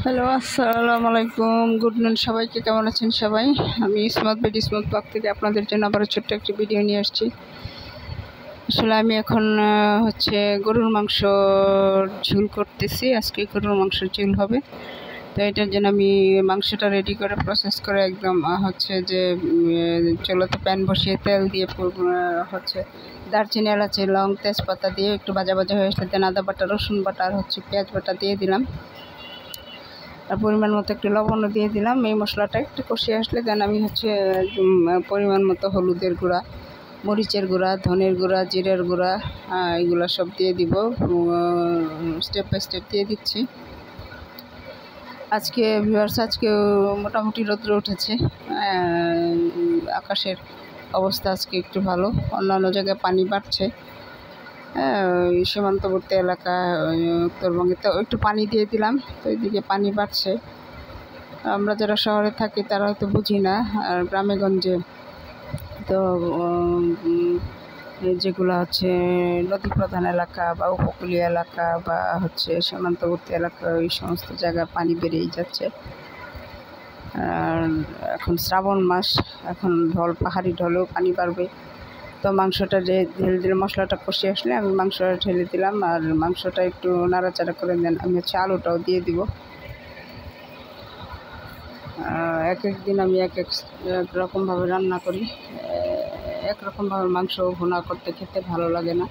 Hello, আসসালামু আলাইকুম। Good নুন সবাইকে। কেমন আছেন সবাই? আমি স্মার্ট বেডি স্মার্ট পাক থেকে আপনাদের জন্য আবারও ছোট্ট একটি ভিডিও নিয়ে আসছি। আসলে আমি এখন গরুর মাংস ঝোল করতেছি। আজকে গরুর মাংসের ঝোল হবে। তো এটার জন্য আমি মাংসটা রেডি করে প্রসেস করে একদম চুলাতে প্যান বসিয়ে তেল দিয়ে দারচিনি, এলাচি, লং, তেজপাতা দিয়ে একটু ভাজা ভাজা হয়ে আসলে দেন আদা বাটা, রসুন বাটা আর পেঁয়াজ বাটা দিয়ে দিলাম। আর পরিমাণ মতো একটু লবণও দিয়ে দিলাম। এই মশলাটা একটু কষিয়ে আসলে দেন আমি পরিমাণ মতো হলুদের গুঁড়া, মরিচের গুঁড়া, ধনের গুঁড়া, জিরের গুঁড়া এগুলো সব দিয়ে দিব। স্টেপ বাই স্টেপ দিয়ে দিচ্ছি। আজকে মোটামুটি রৌদ্র উঠেছে। আকাশের অবস্থা আজকে একটু ভালো। অন্যান্য জায়গায় পানি বাড়ছে। সীমান্তবর্তী এলাকা উত্তরবঙ্গে তো একটু পানি দিয়ে দিলাম। তো এইদিকে পানি বাড়ছে। আমরা যারা শহরে থাকি তারা হয়তো বুঝি না। আর গ্রামেগঞ্জে তো যেগুলো নদী প্রধান এলাকা বা উপকূলীয় এলাকা বা সীমান্তবর্তী এলাকা, ওই সমস্ত জায়গায় পানি বেড়েই যাচ্ছে। আর এখন শ্রাবণ মাস, এখন পাহাড়ি ঢলেও পানি বাড়বে। তো মাংসটা ঢেলে দিলে মশলাটা কষিয়ে আসলে আমি মাংসটা ঢেলে দিলাম। আর মাংসটা একটু নাড়াচাড়া করে দেন আমি আলুটাও দিয়ে দিব। এক এক দিন আমি এক রকমভাবে রান্না করি। একরকমভাবে মাংস ভুনা করতে খেতে ভালো লাগে না।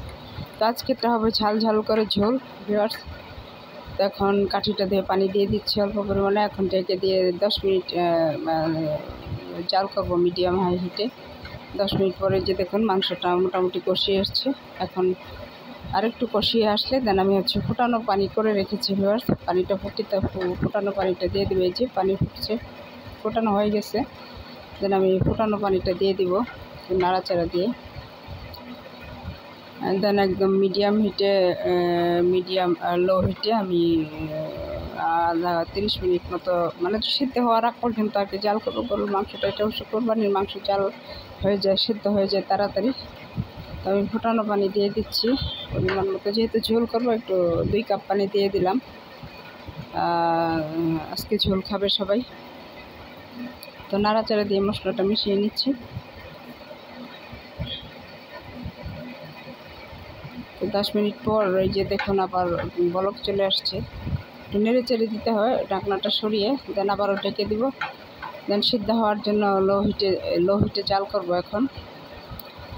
তো আজকেটা হবে ঝাল ঝাল করে ঝোল ভিউয়ার্স। তো এখন কাঠিটা দিয়ে পানি দিয়ে দিচ্ছি অল্প পরিমাণে। এখন ঢেকে দিয়ে 10 মিনিট জাল করবো মিডিয়াম হাই হিটে। 10 মিনিট পরে দেখুন মাংসটা মোটামুটি কষিয়ে আসছে। এখন আরেকটু কষিয়ে আসলে দেন আমি ফুটানো পানি করে রেখেছি ভিউয়ার্স। পানিটা ফুটানো পানিটা দিয়ে দেবে। যে পানি ফুটছে, ফোটানো হয়ে গেছে। দেন আমি ফুটানো পানিটা দিয়ে দিব নাড়াচাড়া দিয়ে। দেন একদম মিডিয়াম লো হিটে আমি 30 মিনিট মতো সিদ্ধ হওয়ার আগ পর্যন্ত আর কি জাল করবো। গরুর মাংসটা এটা কোরবানির মাংস, জাল হয়ে যায়, সিদ্ধ হয়ে যায় তাড়াতাড়ি। তো আমি ফুটানো পানি দিয়ে দিচ্ছি পরিমাণ মতো। যেহেতু ঝোল করবো একটু 2 কাপ পানি দিয়ে দিলাম। আজকে ঝোল খাবে সবাই। তো নাড়াচাড়া দিয়ে মশলাটা মিশিয়ে নিচ্ছি। তো 10 মিনিট পর এই যে দেখুন আবার বলক চলে আসছে। একটু নেড়ে চেড়ে দিতে হয়, ঢাকনাটা সরিয়ে দেন আবারও ঢেকে দিব। দেন সিদ্ধ হওয়ার জন্য লো হিটে জাল করব। এখন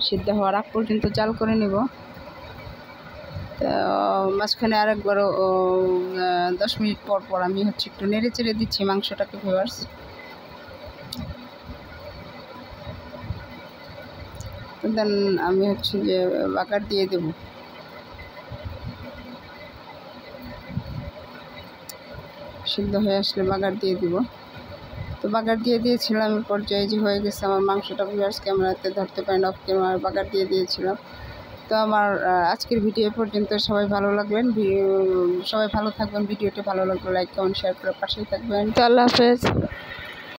সিদ্ধ হওয়ার আগ পর্যন্ত জাল করে নিব। তো মাঝখানে আরেকবারও 10 মিনিট পর আমি একটু নেড়ে চেড়ে দিচ্ছি মাংসটাকে ভিউয়ার্স। তো দেন আমি বাগার দিয়ে দেব। সিদ্ধ হয়ে আসলে বাগার দিয়ে দিব। তো বাগার দিয়ে দিয়েছিলাম। আমি পর্যায়ে হয়ে গেছে আমার মাংসটা ভিউয়ার্স। ক্যামেরাতে ধরতে পারেন, অফ ক্যামেরা বাগার দিয়ে দিয়েছিলাম। তো আমার আজকের ভিডিও পর্যন্ত। সবাই ভালো থাকবেন। ভিডিওটি ভালো লাগলে লাইক, কমেন্ট, শেয়ার করে পাশেই থাকবেন। তো আল্লাহ হাফেজ।